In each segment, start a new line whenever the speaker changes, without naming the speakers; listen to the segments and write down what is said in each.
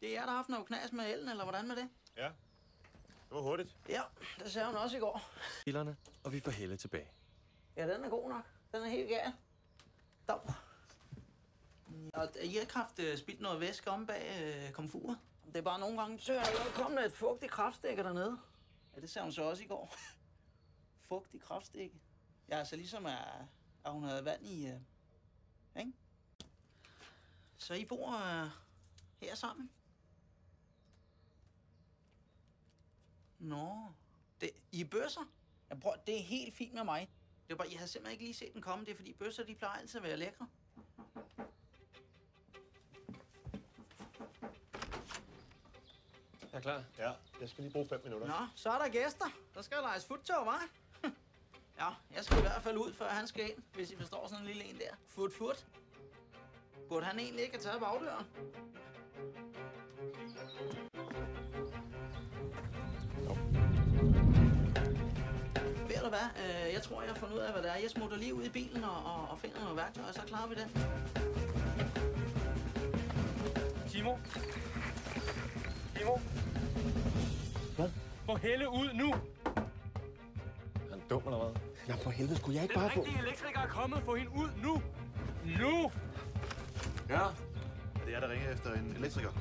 Det er jer, der har haft noget knas med Ellen, eller hvordan med det?
Ja. Det var hurtigt.
Ja, det sagde hun også i går.
Bilerne, og vi får Helle tilbage.
Ja, den er god nok. Den er helt gal. Dog. Og I har haft spildt noget væske om bag komfuret. Det er bare nogle gange, så er der kommet et fugtigt kraftstikker dernede. Ja, det sagde hun så også i går. Fugtig kraftstikke. Ja, altså ligesom at hun havde vand i... ikke? Så I bor her sammen? Nå, I er bøsser? Jeg prøver, det er helt fint med mig. Det er bare, jeg har simpelthen ikke lige set den komme. Det er fordi bøsser, de plejer altid at være lækre.
Er klar?
Ja, jeg skal lige bruge 5 minutter.
Nå, så er der gæster. Så skal der lejes futtog, hva'? Ja, jeg skal i hvert fald ud, før han skal ind, hvis I forstår sådan en lille en der. Fut. Burde han egentlig ikke have taget bagdøren? Ved du hvad? Jeg tror, jeg har fundet ud af, hvad det er. Jeg smutter lige ud i bilen og finder noget værktøj, og så klarer vi det.
Timo?
Hvad?
Få Helle ud nu!
Er han dum eller hvad? Nå, for helvede, skulle jeg ikke bare få...
Den rigtige elektriker er kommet. Få hende ud nu! Nu!
Ja. Det er jeg, der ringer efter en elektriker.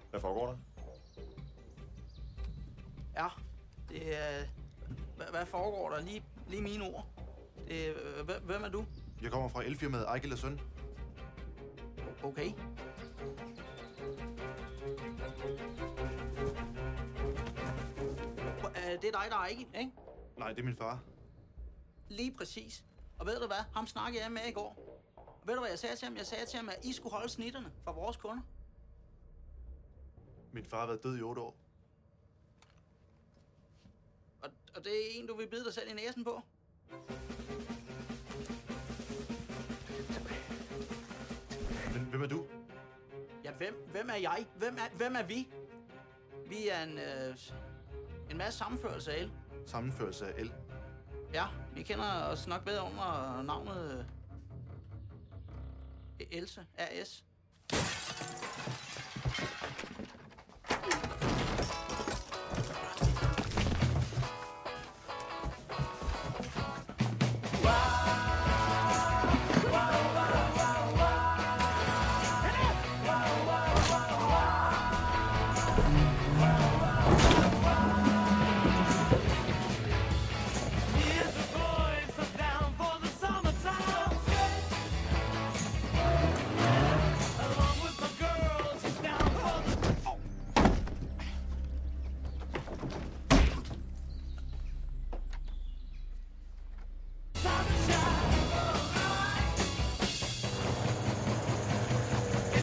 Hvad foregår der?
Ja, det er... Hvad foregår der? Lige mine ord. Det er, hvem er du?
Jeg kommer fra elfirmaet Ejgil & Søn.
Okay. Det er dig, der er ikke, ikke?
Nej, det er min far.
Lige præcis. Og ved du hvad? Ham snakkede jeg med i går. Og ved du, hvad jeg sagde til ham? Jeg sagde til ham, at I skulle holde snitterne for vores kunder.
Min far har været død i 8 år.
Og det er en, du vil bide dig selv i næsen på?
Men hvem er du?
Ja, hvem er jeg? Hvem er vi? Vi er en masse sammenførelse af el.
Sammenførelse af el.
Ja, vi kender os nok bedre under navnet Else A.S.